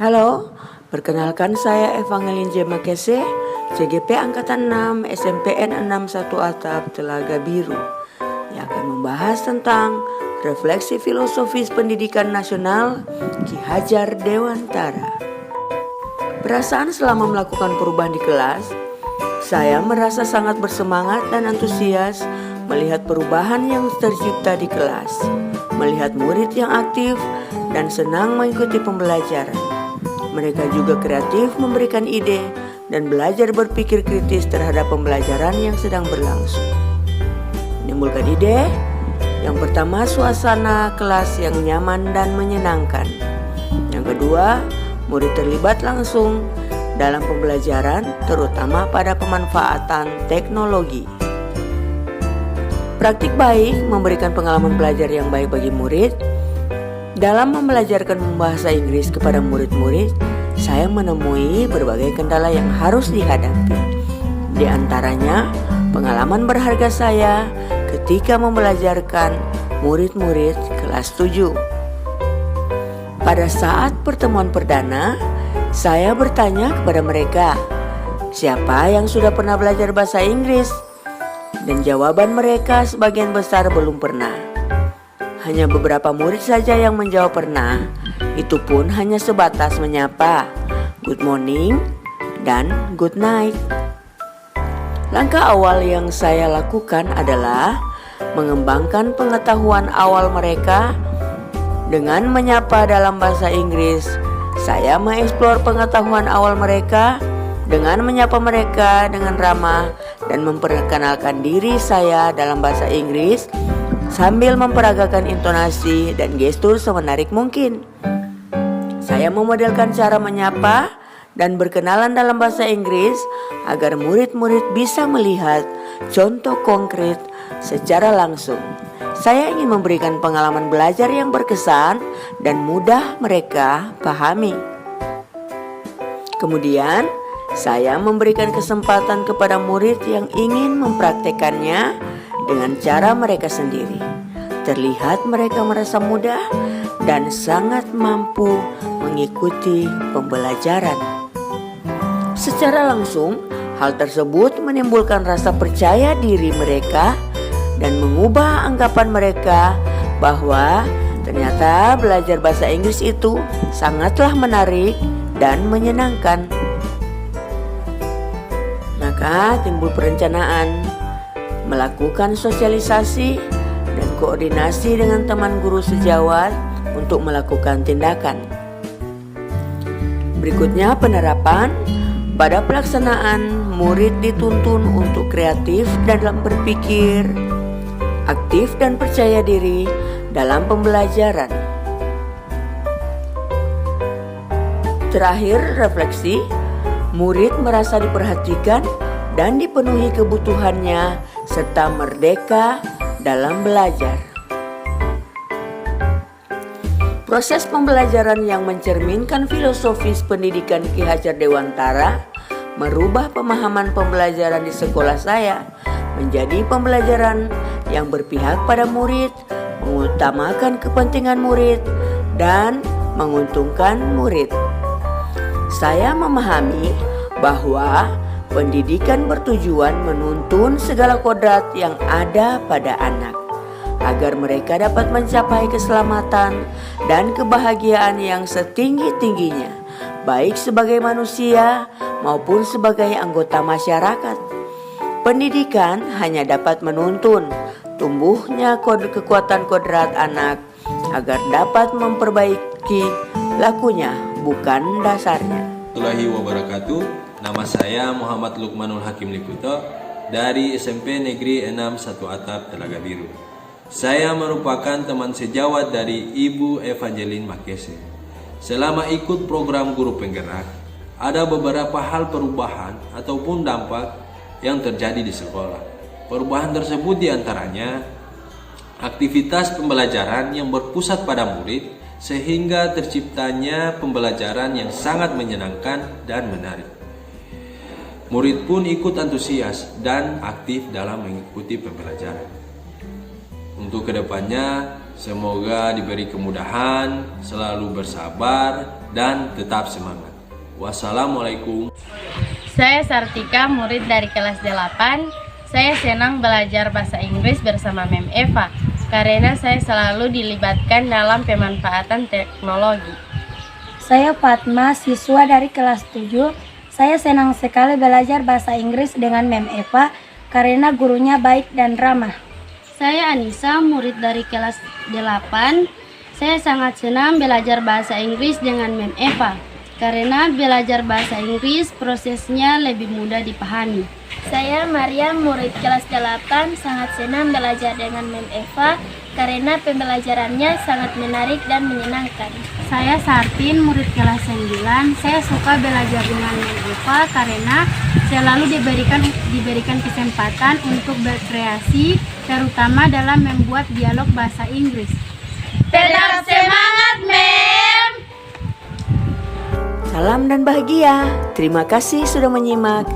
Halo, perkenalkan saya Evangeline J. Makese, CGP Angkatan 6, SMPN 61 Atap, Telaga Biru, yang akan membahas tentang refleksi filosofis pendidikan nasional Ki Hajar Dewantara. Perasaan selama melakukan perubahan di kelas, saya merasa sangat bersemangat dan antusias melihat perubahan yang tercipta di kelas, melihat murid yang aktif dan senang mengikuti pembelajaran. Mereka juga kreatif memberikan ide dan belajar berpikir kritis terhadap pembelajaran yang sedang berlangsung. Menimbulkan ide, yang pertama suasana kelas yang nyaman dan menyenangkan. Yang kedua, murid terlibat langsung dalam pembelajaran, terutama pada pemanfaatan teknologi. Praktik baik memberikan pengalaman belajar yang baik bagi murid. Dalam membelajarkan bahasa Inggris kepada murid-murid, saya menemui berbagai kendala yang harus dihadapi. Di antaranya, pengalaman berharga saya ketika membelajarkan murid-murid kelas 7. Pada saat pertemuan perdana, saya bertanya kepada mereka, siapa yang sudah pernah belajar bahasa Inggris? Dan jawaban mereka sebagian besar belum pernah. Hanya beberapa murid saja yang menjawab pernah. Itu pun hanya sebatas menyapa, good morning dan good night. Langkah awal yang saya lakukan adalah mengembangkan pengetahuan awal mereka dengan menyapa dalam bahasa Inggris. Saya mengeksplor pengetahuan awal mereka dengan menyapa mereka dengan ramah dan memperkenalkan diri saya dalam bahasa Inggris sambil memperagakan intonasi dan gestur semenarik mungkin. Saya memodelkan cara menyapa dan berkenalan dalam bahasa Inggris agar murid-murid bisa melihat contoh konkret secara langsung. Saya ingin memberikan pengalaman belajar yang berkesan dan mudah mereka pahami. Kemudian, saya memberikan kesempatan kepada murid yang ingin mempraktekannya dengan cara mereka sendiri. Terlihat mereka merasa mudah dan sangat mampu mengikuti pembelajaran. Secara langsung, hal tersebut menimbulkan rasa percaya diri mereka dan mengubah anggapan mereka bahwa ternyata belajar bahasa Inggris itu sangatlah menarik dan menyenangkan. Maka timbul perencanaan, melakukan sosialisasi dan koordinasi dengan teman guru sejawat untuk melakukan tindakan. Berikutnya penerapan. Pada pelaksanaan, murid dituntun untuk kreatif dalam berpikir, aktif dan percaya diri dalam pembelajaran. Terakhir, refleksi. Murid merasa diperhatikan dan dipenuhi kebutuhannya serta merdeka dalam belajar. Proses pembelajaran yang mencerminkan filosofis pendidikan Ki Hajar Dewantara merubah pemahaman pembelajaran di sekolah saya menjadi pembelajaran yang berpihak pada murid, mengutamakan kepentingan murid, dan menguntungkan murid. Saya memahami bahwa pendidikan bertujuan menuntun segala kodrat yang ada pada anak, agar mereka dapat mencapai keselamatan dan kebahagiaan yang setinggi-tingginya, baik sebagai manusia maupun sebagai anggota masyarakat. Pendidikan hanya dapat menuntun tumbuhnya kekuatan kodrat anak agar dapat memperbaiki lakunya, bukan dasarnya. Warahmatullahi wabarakatuh. Nama saya Muhammad Lukmanul Hakim Likuto dari SMP Negeri 6 1 Atap, Telaga Biru. Saya merupakan teman sejawat dari Ibu Evangeline Makese. Selama ikut program guru penggerak, ada beberapa hal perubahan ataupun dampak yang terjadi di sekolah. Perubahan tersebut diantaranya aktivitas pembelajaran yang berpusat pada murid sehingga terciptanya pembelajaran yang sangat menyenangkan dan menarik. Murid pun ikut antusias dan aktif dalam mengikuti pembelajaran. Untuk kedepannya, semoga diberi kemudahan, selalu bersabar, dan tetap semangat. Wassalamualaikum. Saya Sartika, murid dari kelas 8. Saya senang belajar bahasa Inggris bersama Mem Eva karena saya selalu dilibatkan dalam pemanfaatan teknologi. Saya Fatma, siswa dari kelas 7. Saya senang sekali belajar bahasa Inggris dengan Mem Eva karena gurunya baik dan ramah. Saya Anissa, murid dari kelas 8. Saya sangat senang belajar bahasa Inggris dengan Mem Eva karena belajar bahasa Inggris prosesnya lebih mudah dipahami. Saya Maria, murid kelas 8, sangat senang belajar dengan Mem Eva karena pembelajarannya sangat menarik dan menyenangkan. Saya Sartin, murid kelas 9. Saya suka belajar dengan Mem Eva karena selalu diberikan kesempatan untuk berkreasi, terutama dalam membuat dialog bahasa Inggris. Tetap semangat, Mem! Salam dan bahagia. Terima kasih sudah menyimak.